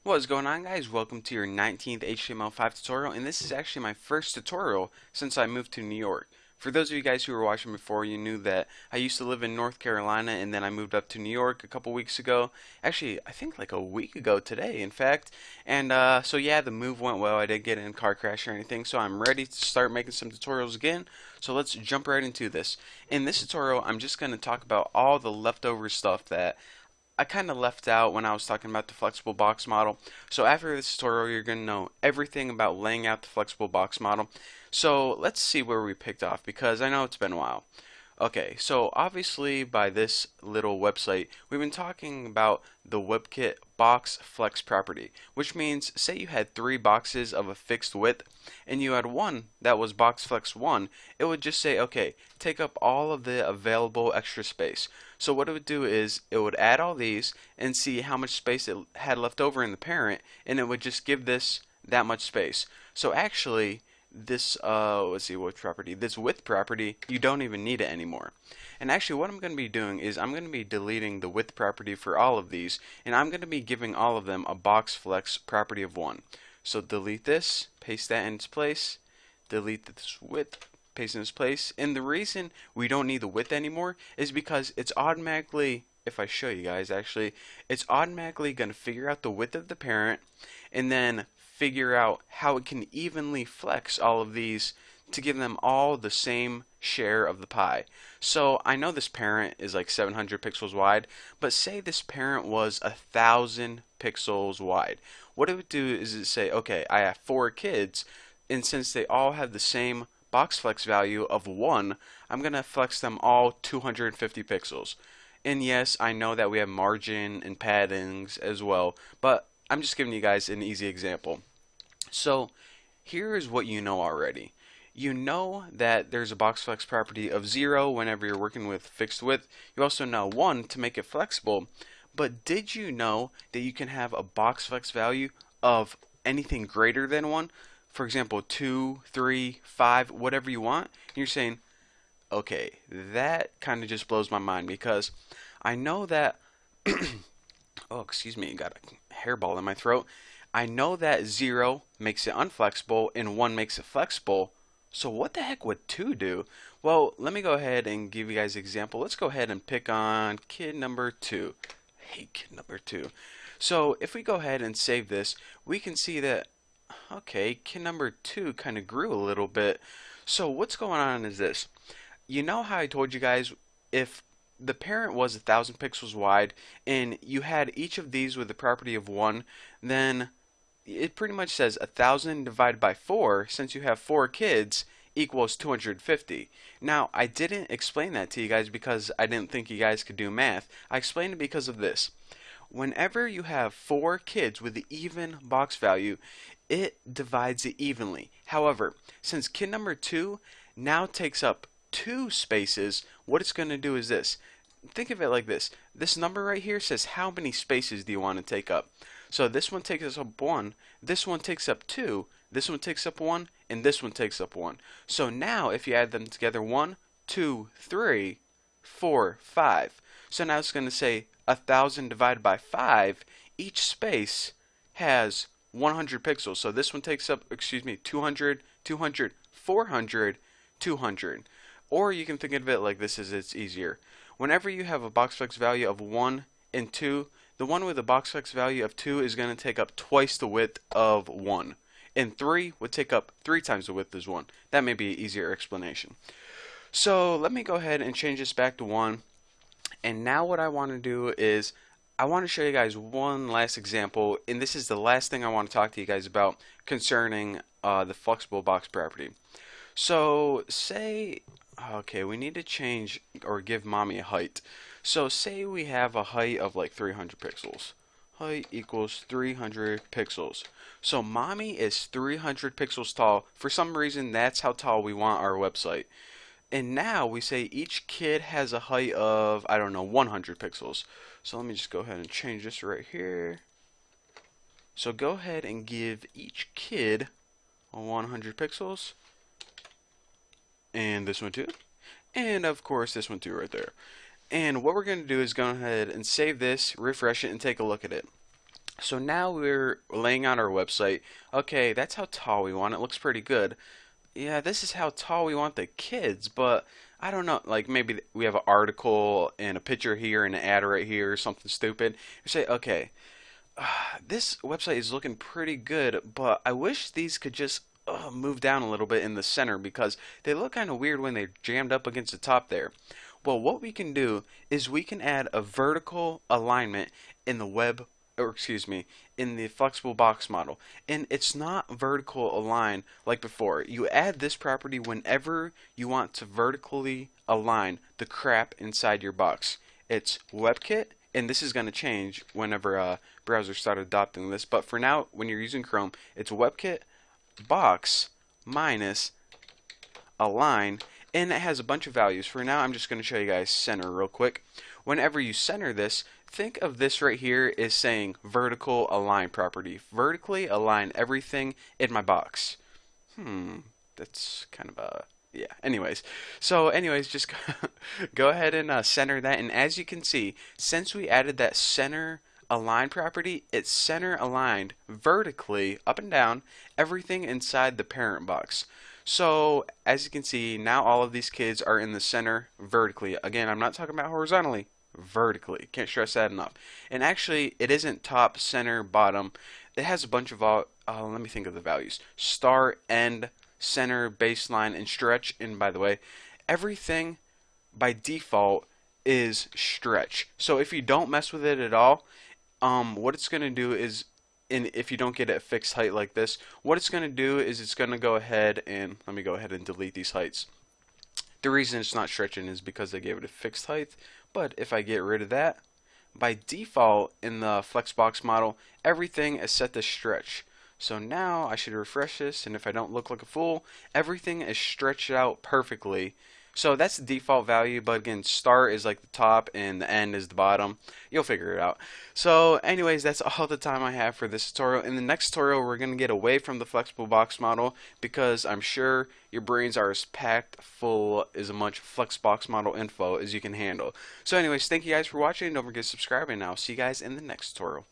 What's going on, guys? Welcome to your 19th HTML5 tutorial, and this is actually my first tutorial since I moved to New York. For those of you guys who were watching before, you knew that I used to live in North Carolina and then I moved up to New York a couple weeks ago. Actually, I think like a week ago today, in fact. And so yeah, the move went well. I didn't get in a car crash or anything, so I'm ready to start making some tutorials again. So let's jump right into this. In this tutorial, I'm just going to talk about all the leftover stuff that I kind of left out when I was talking about the flexible box model. So after this tutorial, you're going to know everything about laying out the flexible box model. So let's see where we picked off because I know it's been a while. Okay, so obviously by this little website, we've been talking about the WebKit box flex property, which means say you had 3 boxes of a fixed width and you had one that was box flex 1, it would just say, okay, take up all of the available extra space. So what it would do is it would add all these and see how much space it had left over in the parent, and it would just give this that much space. So actually, this let's see what property, this width property, you don't even need it anymore. And actually what I'm going to be doing is I'm going to be deleting the width property for all of these, and I'm going to be giving all of them a box flex property of 1. So delete this, paste that in its place, delete this width, paste in its place. And the reason we don't need the width anymore is because it's automatically, if I show you guys actually, it's automatically going to figure out the width of the parent and then figure out how it can evenly flex all of these to give them all the same share of the pie. So I know this parent is like 700 pixels wide, but say this parent was 1,000 pixels wide. What it would do is it say, okay, I have 4 kids, and since they all have the same box flex value of 1, I'm going to flex them all 250 pixels. And yes, I know that we have margin and paddings as well, but I'm just giving you guys an easy example. So here is what you know already. You know that there's a box flex property of 0 whenever you're working with fixed width. You also know 1 to make it flexible. But did you know that you can have a box flex value of anything greater than 1? For example, 2, 3, 5, whatever you want. And you're saying, okay, that kind of just blows my mind because I know that oh, excuse me, got a hairball in my throat. I know that 0 makes it unflexible and 1 makes it flexible. So what the heck would 2 do? Well, let me go ahead and give you guys an example. Let's go ahead and pick on kid number 2. Hey, kid number 2. So if we go ahead and save this, we can see that, okay, kid number 2 kind of grew a little bit. So what's going on is this. You know how I told you guys if the parent was 1,000 pixels wide and you had each of these with the property of 1, then it pretty much says 1,000 divided by 4, since you have 4 kids, equals 250. Now, I didn't explain that to you guys because I didn't think you guys could do math. I explained it because of this. Whenever you have 4 kids with the even box value, it divides it evenly. However, since kid number 2 now takes up 2 spaces, what it's going to do is this. Think of it like this. This number right here says how many spaces do you want to take up. So this one takes up 1, this one takes up 2, this one takes up 1, and this one takes up 1. So now if you add them together, 1, 2, 3, 4, 5. So now it's going to say 1,000 divided by 5. Each space has 100 pixels. So this one takes up, 200, 200, 400, 200. Or you can think of it like this as it's easier. Whenever you have a box flex value of 1 and 2, the one with a box flex value of 2 is going to take up twice the width of 1. And 3 would take up 3 times the width as 1. That may be an easier explanation. So let me go ahead and change this back to 1. And now what I want to do is I want to show you guys one last example. And this is the last thing I want to talk to you guys about concerning the flexible box property. So say, okay, we need to change or give mommy a height. So say we have a height of like 300 pixels. Height equals 300 pixels. So mommy is 300 pixels tall. For some reason, that's how tall we want our website. And now we say each kid has a height of, I don't know, 100 pixels. So let me just go ahead and change this right here. So go ahead and give each kid 100 pixels. And this one too. And of course this one too right there. And what we're going to do is go ahead and save this, refresh it, and take a look at it. So now we're laying out our website. Okay, that's how tall we want it. Looks pretty good. Yeah, this is how tall we want the kids, but I don't know. Like maybe we have an article and a picture here and an ad right here or something stupid. You say, okay, this website is looking pretty good, but I wish these could just move down a little bit in the center because they look kind of weird when they're jammed up against the top there. Well, what we can do is we can add a vertical alignment in the web, or excuse me, in the flexible box model. And it's not vertical align like before. You add this property whenever you want to vertically align the crap inside your box. It's WebKit, and this is going to change whenever browsers start adopting this. But for now, when you're using Chrome, it's WebKit box minus align, and it has a bunch of values. For now, I'm just going to show you guys center real quick. Whenever you center this, think of this right here as saying vertical align property. Vertically align everything in my box. That's kind of a yeah. Anyways, just go ahead and center that. And as you can see, since we added that center align property, it's center aligned vertically up and down everything inside the parent box. So as you can see, now all of these kids are in the center vertically. Again, I'm not talking about horizontally, vertically. Can't stress that enough. And actually, it isn't top, center, bottom. It has a bunch of let me think of the values. Start, end, center, baseline, and stretch. And by the way, everything by default is stretch. So if you don't mess with it at all, what it's going to do is, and if you don't get it a fixed height like this, what it's going to do is it's going to go ahead and, let me go ahead and delete these heights. The reason it's not stretching is because I gave it a fixed height, but if I get rid of that, by default in the Flexbox model, everything is set to stretch. So now I should refresh this, and if I don't look like a fool, everything is stretched out perfectly. So that's the default value, but again, start is like the top and the end is the bottom. You'll figure it out. So anyways, that's all the time I have for this tutorial. In the next tutorial, we're going to get away from the flexible box model because I'm sure your brains are as packed full as much Flexbox model info as you can handle. So anyways, thank you guys for watching. Don't forget to subscribe, and I'll see you guys in the next tutorial.